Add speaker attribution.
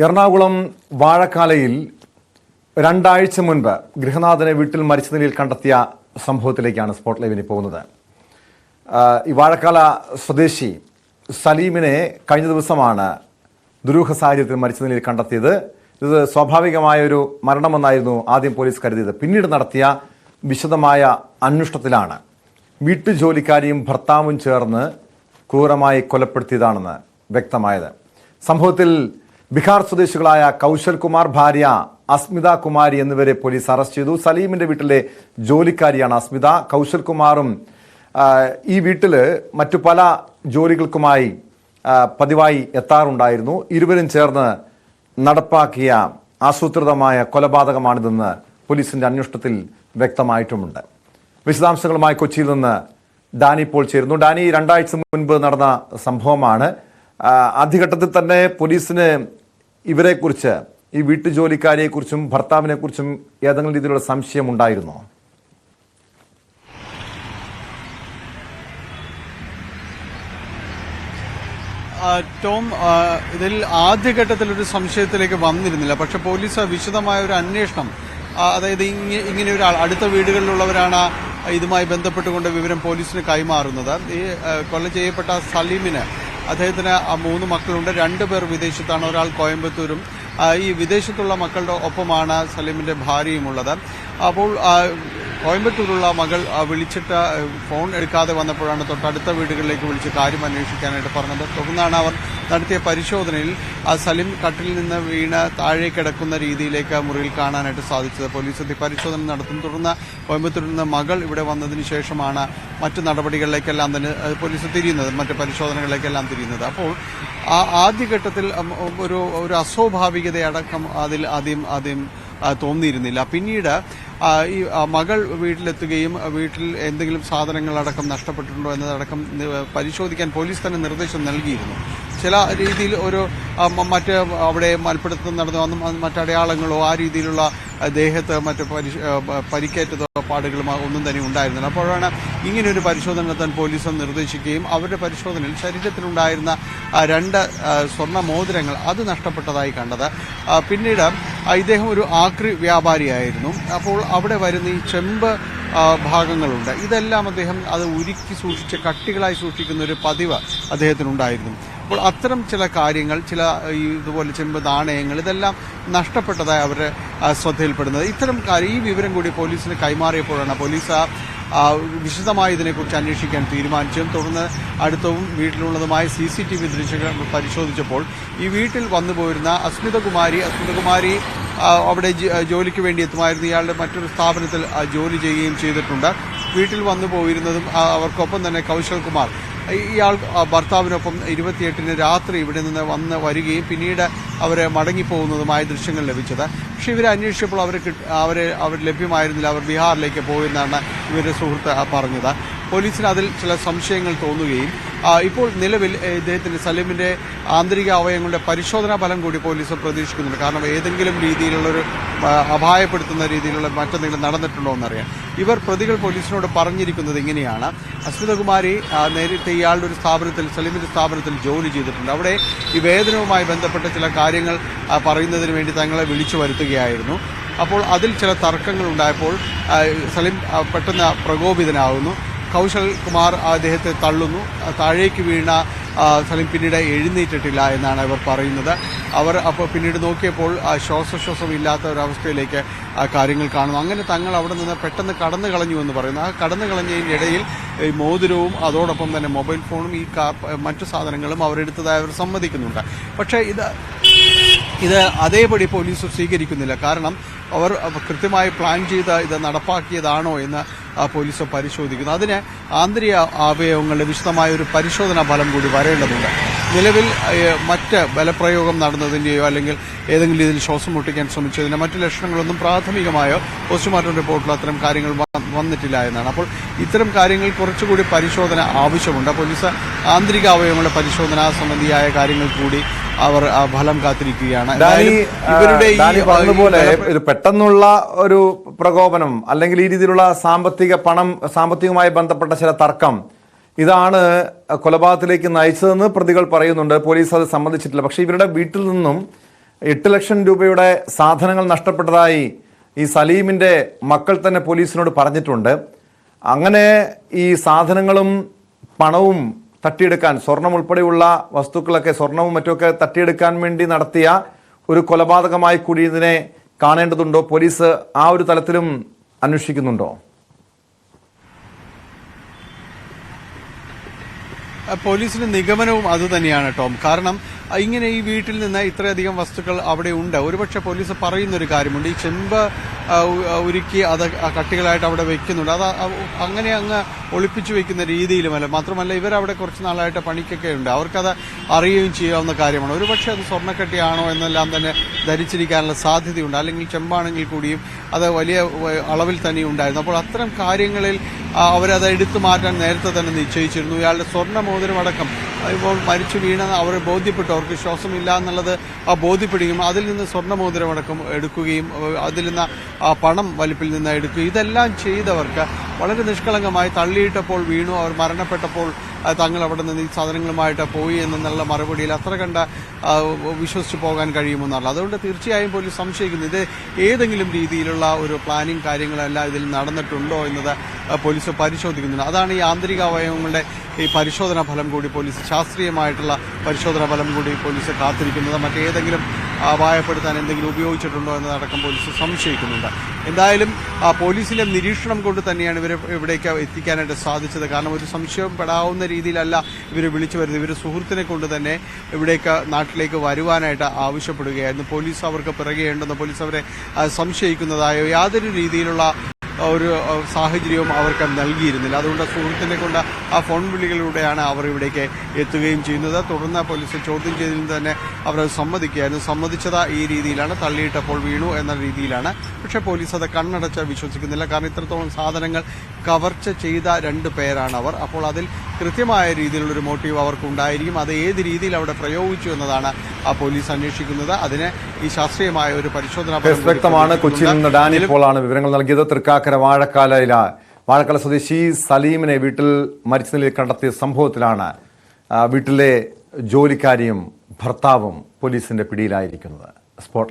Speaker 1: എറണാകുളം വാഴക്കാലയിൽ 2 ആഴ്ച മുൻപ് ഗൃഹനാഥനെ വീട്ടിൽ മരിച്ച നിലയിൽ കണ്ടെത്തിയ സംഭവത്തിലേക്കാണ് സ്പോട്ട് ലൈവിന് പോകുന്നത്. ഈ വാഴക്കാല സ്വദേശി സലീമിനെ കഴിഞ്ഞ ദിവസമാണ് ദുരൂഹ സാഹചര്യത്തിൽ മരിച്ച നിലയിൽ കണ്ടെത്തിയത്. ഇത് സ്വാഭാവികമായൊരു മരണമെന്നായിരുന്നു ആദ്യം പോലീസ് കരുതിയത്. പിന്നീട് നടത്തിയ വിശദമായ അന്വേഷണത്തിലാണ് വീട്ടുജോലിക്കാരിയും ഭർത്താവും ചേർന്ന് ക്രൂരമായി കൊലപ്പെടുത്തിയതാണെന്ന് വ്യക്തമായത്. സംഭവത്തിൽ ബീഹാർ സ്വദേശികളായ കൗശൽ കുമാർ, ഭാര്യ അസ്മിത കുമാരി എന്നിവരെ പോലീസ് അറസ്റ്റ് ചെയ്തു. സലീമിന്റെ വീട്ടിലെ ജോലിക്കാരിയാണ് അസ്മിത. കൗശൽ കുമാറും ഈ വീട്ടിൽ മറ്റു പല ജോലികൾക്കുമായി പതിവായി എത്താറുണ്ടായിരുന്നു. ഇരുവരും ചേർന്ന് നടപ്പാക്കിയ ആസൂത്രിതമായ കൊലപാതകമാണിതെന്ന് പോലീസിന്റെ അന്വേഷണത്തിൽ വ്യക്തമായിട്ടുമുണ്ട്. വിശദാംശങ്ങളുമായി കൊച്ചിയിൽ നിന്ന് ഡാനി പോൾ ചേരുന്നു. ഡാനി, 2 ആഴ്ച മുൻപ് നടന്ന സംഭവമാണ്. ആദ്യഘട്ടത്തിൽ തന്നെ പോലീസിന് ഇവരെക്കുറിച്ച്, ഈ വീട്ടുജോലിക്കാരെക്കുറിച്ചും ഭർത്താവിനെ കുറിച്ചും ഏതെങ്കിലും രീതിയിലുള്ള സംശയം ഉണ്ടായിരുന്നോ?
Speaker 2: ടോം, ഇതിൽ ആദ്യഘട്ടത്തിൽ ഒരു സംശയത്തിലേക്ക് വന്നിരുന്നില്ല. പക്ഷെ പോലീസ് വിശദമായ ഒരു അന്വേഷണം, അതായത് ഇങ്ങനെ ഒരു അടുത്ത വീടുകളിലുള്ളവരാണ് ഇതുമായി ബന്ധപ്പെട്ടുകൊണ്ട് വിവരം പോലീസിന് കൈമാറുന്നത്. ഈ കൊല ചെയ്യപ്പെട്ട സലീമിന്, അദ്ദേഹത്തിന് 3 മക്കളുണ്ട്. 2 പേർ വിദേശത്താണ്, ഒരാൾ കോയമ്പത്തൂരും. ഈ വിദേശത്തുള്ള മക്കളുടെ ഒപ്പമാണ് സലീമിന്റെ ഭാര്യയുമുള്ളത്. അപ്പോൾ കോയമ്പത്തൂരുള്ള മകൾ വിളിച്ചിട്ട് ഫോൺ എടുക്കാതെ വന്നപ്പോഴാണ് തൊട്ടടുത്ത വീടുകളിലേക്ക് വിളിച്ച് കാര്യം അന്വേഷിക്കാനായിട്ട് പറഞ്ഞത്. തുടർന്നാണ് അവർ നടത്തിയ പരിശോധനയിൽ സലീം കട്ടിലിൽ നിന്ന് വീണ് താഴെ കിടക്കുന്ന രീതിയിലേക്ക് മുറിയിൽ കാണാനായിട്ട് സാധിച്ചത്. പോലീസ് പരിശോധന നടത്തും. തുടർന്ന് കോയമ്പത്തൂരിൽ നിന്ന് മകൾ ഇവിടെ വന്നതിന് ശേഷമാണ് മറ്റു നടപടികളിലേക്കെല്ലാം തന്നെ പോലീസ് തിരിയുന്നത്, മറ്റു പരിശോധനകളിലേക്കെല്ലാം തിരിയുന്നത്. അപ്പോൾ ആദ്യഘട്ടത്തിൽ ഒരു അസ്വാഭാവികതയടക്കം അതിൽ ആദ്യം തോന്നിയിരുന്നില്ല. പിന്നീട് ഈ മകൾ വീട്ടിലെത്തുകയും വീട്ടിൽ എന്തെങ്കിലും സാധനങ്ങളടക്കം നഷ്ടപ്പെട്ടിട്ടുണ്ടോ എന്നതടക്കം പരിശോധിക്കാൻ പോലീസ് തന്നെ നിർദ്ദേശം നൽകിയിരുന്നു. ചില രീതിയിൽ ഒരു മറ്റ് അവിടെ മൽപ്പിടുത്തം നടന്നു മറ്റടയാളങ്ങളോ ആ രീതിയിലുള്ള ദേഹത്ത് മറ്റ് പരിക്കേറ്റതോ പാടുകളും ഒന്നും തന്നെ ഉണ്ടായിരുന്നില്ല. അപ്പോഴാണ് ഇങ്ങനെയൊരു പരിശോധന നടത്താൻ പോലീസ് നിർദ്ദേശിക്കുകയും അവരുടെ പരിശോധനയിൽ ശരീരത്തിലുണ്ടായിരുന്ന 2 സ്വർണ്ണ മോതിരങ്ങൾ അത് നഷ്ടപ്പെട്ടതായി കണ്ടത്. പിന്നീട് ഇദ്ദേഹം ഒരു ആക്രി വ്യാപാരിയായിരുന്നു. അപ്പോൾ അവിടെ വരുന്ന ഈ ചെമ്പ് ഭാഗങ്ങളുണ്ട്, ഇതെല്ലാം അദ്ദേഹം അത് ഉരുക്കി സൂക്ഷിച്ച് കട്ടികളായി സൂക്ഷിക്കുന്ന ഒരു പതിവ് അദ്ദേഹത്തിനുണ്ടായിരുന്നു. അപ്പോൾ അത്തരം ചില കാര്യങ്ങൾ, ചില ഇതുപോലെ ചെമ്പ് നാണയങ്ങൾ, ഇതെല്ലാം നഷ്ടപ്പെട്ടതായി അവരുടെ ശ്രദ്ധയിൽപ്പെടുന്നത്. ഇത്തരം ഈ വിവരം കൂടി പോലീസിന് കൈമാറിയപ്പോഴാണ് പോലീസ് വിശദമായി ഇതിനെക്കുറിച്ച് അന്വേഷിക്കാൻ തീരുമാനിച്ചതും. തുടർന്ന് അടുത്തവും വീട്ടിലുള്ളതുമായ CCTV ദൃശ്യങ്ങൾ പരിശോധിച്ചപ്പോൾ ഈ വീട്ടിൽ വന്നു പോയിരുന്ന അസ്മിത കുമാരി അവിടെ ജോലിക്ക് വേണ്ടി എത്തുമായിരുന്നു. ഇയാളുടെ മറ്റൊരു സ്ഥാപനത്തിൽ ജോലി ചെയ്യുകയും ചെയ്തിട്ടുണ്ട്. വീട്ടിൽ വന്നു പോയിരുന്നതും അവർക്കൊപ്പം തന്നെ കൗശൽ കുമാർ, ഇയാൾ ഭർത്താവിനൊപ്പം 28-ന് രാത്രി ഇവിടെ നിന്ന് വരികയും പിന്നീട് അവരെ മടങ്ങിപ്പോകുന്നതുമായ ദൃശ്യങ്ങൾ ലഭിച്ചത്. പക്ഷേ ഇവരെ അന്വേഷിച്ചപ്പോൾ അവർ ലഭ്യമായിരുന്നില്ല. അവർ ബീഹാറിലേക്ക് പോയെന്നാണ് ഇവരുടെ സുഹൃത്ത് പറഞ്ഞത്. പോലീസിന് അതിൽ ചില സംശയങ്ങൾ തോന്നുകയും ഇപ്പോൾ നിലവിൽ ഇദ്ദേഹത്തിന്റെ സലീമിന്റെ ആന്തരിക അവയവങ്ങളുടെ പരിശോധനാ ഫലം കൂടി പോലീസ് പ്രതീക്ഷിക്കുന്നുണ്ട്. കാരണം ഏതെങ്കിലും രീതിയിലുള്ളൊരു അപായപ്പെടുത്തുന്ന രീതിയിലുള്ള മറ്റെന്തെങ്കിലും നടന്നിട്ടുണ്ടോ എന്നറിയാം. ഇവർ പ്രതികൾ പോലീസിനോട് പറഞ്ഞിരിക്കുന്നത് ഇങ്ങനെയാണ്: അസ്മിതകുമാരി നേരിട്ട് ഇയാളുടെ ഒരു സ്ഥാപനത്തിൽ, സലീമിന്റെ സ്ഥാപനത്തിൽ ജോലി ചെയ്തിട്ടുണ്ട്. അവിടെ ഈ വേതനവുമായി ബന്ധപ്പെട്ട ചില കാര്യങ്ങൾ പറയുന്നതിന് വേണ്ടി തങ്ങളെ വിളിച്ചു വരുത്തുകയായിരുന്നു. അപ്പോൾ അതിൽ ചില തർക്കങ്ങൾ ഉണ്ടായപ്പോൾ സലീം പെട്ടെന്ന് പ്രകോപിതനാകുന്നു. കൗശൽ കുമാർ അദ്ദേഹത്തെ തള്ളുന്നു. താഴേക്ക് വീണ സലീം പിന്നീട് എഴുന്നേറ്റിട്ടില്ല എന്നാണ് ഇവർ പറയുന്നത്. അവർ അപ്പോൾ പിന്നീട് നോക്കിയപ്പോൾ ശ്വാസമില്ലാത്ത ഒരവസ്ഥയിലേക്ക് കാര്യങ്ങൾ കാണുന്നു. അങ്ങനെ തങ്ങൾ അവിടെ നിന്ന് പെട്ടെന്ന് കടന്നു കളഞ്ഞു എന്ന് പറയുന്നു. ആ കടന്നു കളഞ്ഞതിനിടയിൽ ഈ മോതിരവും അതോടൊപ്പം തന്നെ മൊബൈൽ ഫോണും ഈ മറ്റു സാധനങ്ങളും അവരെടുത്തതായി അവർ സമ്മതിക്കുന്നുണ്ട്. പക്ഷേ ഇത് അതേപടി പോലീസ് സ്വീകരിക്കുന്നില്ല. കാരണം അവർ കൃത്യമായി പ്ലാൻ ചെയ്ത് ഇത് നടപ്പാക്കിയതാണോ എന്ന് പോലീസ് പരിശോധിക്കുന്നു. അതിന് ആന്തരിക അവയവങ്ങളുടെ വിശദമായ ഒരു പരിശോധനാ ഫലം കൂടി വരേണ്ടതുണ്ട്. നിലവിൽ മറ്റ് ബലപ്രയോഗം നടന്നതിൻ്റെയോ അല്ലെങ്കിൽ ഏതെങ്കിലും രീതിയിൽ ശ്വാസം മുട്ടിക്കാൻ ശ്രമിച്ചതിൻ്റെ മറ്റു ലക്ഷണങ്ങളൊന്നും പ്രാഥമികമായോ പോസ്റ്റ്മോർട്ടം റിപ്പോർട്ടിലോ അത്തരം കാര്യങ്ങൾ വന്നിട്ടില്ല എന്നാണ്. അപ്പോൾ ഇത്തരം കാര്യങ്ങൾ കുറച്ചുകൂടി പരിശോധന ആവശ്യമുണ്ട്. പോലീസ് ആന്തരിക അവയവങ്ങളുടെ പരിശോധന സംബന്ധിയായ കാര്യങ്ങൾ കൂടി അവർ ഫലം കാത്തിരിക്കുകയാണ്.
Speaker 1: ഇവരുടെ പറഞ്ഞതുപോലെ പെട്ടെന്നുള്ള ഒരു പ്രകോപനം അല്ലെങ്കിൽ ഈ രീതിയിലുള്ള സാമ്പത്തികവുമായി ബന്ധപ്പെട്ട ചില തർക്കം, ഇതാണ് കൊലപാതകത്തിലേക്ക് നയിച്ചതെന്ന് പ്രതികൾ പറയുന്നുണ്ട്. പോലീസ് അത് സമ്മതിച്ചിട്ടില്ല. പക്ഷേ ഇവരുടെ വീട്ടിൽ നിന്നും 8 ലക്ഷം രൂപയുടെ സാധനങ്ങൾ നഷ്ടപ്പെട്ടതായി ഈ സലീമിൻ്റെ മക്കൾ തന്നെ പോലീസിനോട് പറഞ്ഞിട്ടുണ്ട്. അങ്ങനെ ഈ സാധനങ്ങളും പണവും തട്ടിയെടുക്കാൻ, സ്വർണം ഉൾപ്പെടെയുള്ള വസ്തുക്കളൊക്കെ, സ്വർണവും മറ്റുമൊക്കെ തട്ടിയെടുക്കാൻ വേണ്ടി നടത്തിയ ഒരു കൊലപാതകമായി കൂടി ഇതിനെ കാണേണ്ടതുണ്ടോ? പോലീസ് ആ ഒരു തലത്തിലും അന്വേഷിക്കുന്നുണ്ടോ?
Speaker 2: പോലീസിന്റെ നിഗമനവും അതുതന്നെയാണ് ടോം. കാരണം ഇങ്ങനെ ഈ വീട്ടിൽ നിന്ന് ഇത്രയധികം വസ്തുക്കൾ അവിടെ ഉണ്ട്. ഒരുപക്ഷെ പോലീസ് പറയുന്നൊരു കാര്യമുണ്ട്, ഈ ചെമ്പ് ഉരുക്കി അത് കട്ടികളായിട്ട് അവിടെ വെക്കുന്നുണ്ട്. അത് അങ്ങനെ അങ്ങ് ഒളിപ്പിച്ചു വെക്കുന്ന രീതിയിലുമല്ല. മാത്രമല്ല ഇവരവിടെ കുറച്ച് നാളായിട്ട് പണിക്കൊക്കെ ഉണ്ട്, അവർക്കത് അറിയുകയും ചെയ്യാവുന്ന കാര്യമാണ്. ഒരുപക്ഷെ അത് സ്വർണ്ണക്കട്ടിയാണോ എന്നെല്ലാം തന്നെ ധരിച്ചിരിക്കാനുള്ള സാധ്യതയുണ്ട്. അല്ലെങ്കിൽ ചെമ്പാണെങ്കിൽ കൂടിയും അത് വലിയ അളവിൽ തന്നെ ഉണ്ടായിരുന്നു. അപ്പോൾ അത്തരം കാര്യങ്ങളിൽ അവരത് എടുത്തു മാറ്റാൻ നേരത്തെ തന്നെ നിശ്ചയിച്ചിരുന്നു. ഇയാളുടെ സ്വർണ്ണ മോതിരമടക്കം ഇപ്പോൾ മരിച്ചു വീണ അവർ ബോധ്യപ്പെട്ടു, അവർക്ക് ശ്വാസമില്ല എന്നുള്ളത് ബോധ്യപ്പെടുകയും അതിൽ നിന്ന് സ്വർണ്ണ മോതിരമടക്കം എടുക്കുകയും അതിൽ നിന്ന് പണം വലിപ്പിൽ നിന്ന് എടുക്കുകയും ഇതെല്ലാം ചെയ്തവർക്ക് വളരെ നിഷ്കളങ്കമായി തള്ളിയിട്ടപ്പോൾ വീണു. അവർ മരണപ്പെട്ടപ്പോൾ തങ്ങൾ അവിടെ നിന്ന് ഈ സാധനങ്ങളുമായിട്ട് പോയി എന്നുള്ള മറുപടിയിൽ അത്ര കണ്ട വിശ്വസിച്ച് പോകാൻ കഴിയുമെന്നല്ല. അതുകൊണ്ട് തീർച്ചയായും പോലീസ് സംശയിക്കുന്നു ഇത് ഏതെങ്കിലും രീതിയിലുള്ള ഒരു പ്ലാനിങ് കാര്യങ്ങളെല്ലാം ഇതിൽ നടന്നിട്ടുണ്ടോ എന്നത് പോലീസ് പരിശോധിക്കുന്നുണ്ട്. അതാണ് ഈ ആന്തരിക അവയവങ്ങളുടെ ഈ പരിശോധനാ ഫലം കൂടി പോലീസ്, ശാസ്ത്രീയമായിട്ടുള്ള പരിശോധനാ ഫലം കൂടി പോലീസ് കാത്തിരിക്കുന്നത്. മറ്റേതെങ്കിലും അപായപ്പെടുത്താൻ എന്തെങ്കിലും ഉപയോഗിച്ചിട്ടുണ്ടോ എന്നതടക്കം പോലീസ് സംശയിക്കുന്നുണ്ട്. എന്തായാലും പോലീസിലെ നിരീക്ഷണം കൊണ്ട് തന്നെയാണ് ഇവരെ ഇവിടേക്ക് എത്തിക്കാനായിട്ട് സാധിച്ചത്. കാരണം ഒരു സംശയം പെടാവുന്ന രീതിയിലല്ല ഇവർ വിളിച്ചു വരുന്നത്. ഇവർ സുഹൃത്തിനെ കൊണ്ട് തന്നെ ഇവിടേക്ക് നാട്ടിലേക്ക് വരുവാനായിട്ട് ആവശ്യപ്പെടുകയായിരുന്നു. പോലീസ് അവർക്ക് പിറകെയുണ്ടെന്ന്, പോലീസ് അവരെ സംശയിക്കുന്നതായോ യാതൊരു രീതിയിലുള്ള ഒരു സാഹചര്യവും അവർക്ക് നൽകിയിരുന്നില്ല. അതുകൊണ്ട് സുഹൃത്തിനെ കൊണ്ട് ആ ഫോൺ വിളികളിലൂടെയാണ് അവർ ഇവിടേക്ക് എത്തുകയും ചെയ്യുന്നത്. തുടർന്ന് പോലീസ് ചോദ്യം ചെയ്തതിൽ തന്നെ അവർ സമ്മതിക്കുകയായിരുന്നു. സമ്മതിച്ചത് ഈ രീതിയിലാണ്, തള്ളിയിട്ടപ്പോൾ വീണു എന്ന രീതിയിലാണ്. പക്ഷേ പോലീസ് അത് കണ്ണടച്ച് വിശ്വസിക്കുന്നില്ല. കാരണം ഇത്രത്തോളം സാധനങ്ങൾ കവർച്ച ചെയ്ത 2 പേരാണ് അവർ. അപ്പോൾ അതിൽ കൃത്യമായ രീതിയിലുള്ളൊരു മോട്ടീവ് അവർക്കുണ്ടായിരിക്കും. അത് ഏത് രീതിയിൽ അവിടെ പ്രയോഗിച്ചു എന്നതാണ് ആ പോലീസ് അന്വേഷിക്കുന്നത്. അതിന് ഈ ശാസ്ത്രീയമായ ഒരു പരിശോധന
Speaker 1: വ്യക്തമാണ്. കൊച്ചിയിൽ നിന്ന് ഡാനി പോളാണ് വിവരങ്ങൾ നൽകിയത്. തൃക്കാക്കര വാഴക്കാല സ്വദേശി സലീമിനെ വീട്ടിൽ മരിച്ച നിലയിൽ കണ്ടെത്തിയ സംഭവത്തിലാണ് വീട്ടിലെ ജോലിക്കാരിയും ഭർത്താവും പോലീസിന്റെ പിടിയിലായിരിക്കുന്നത്.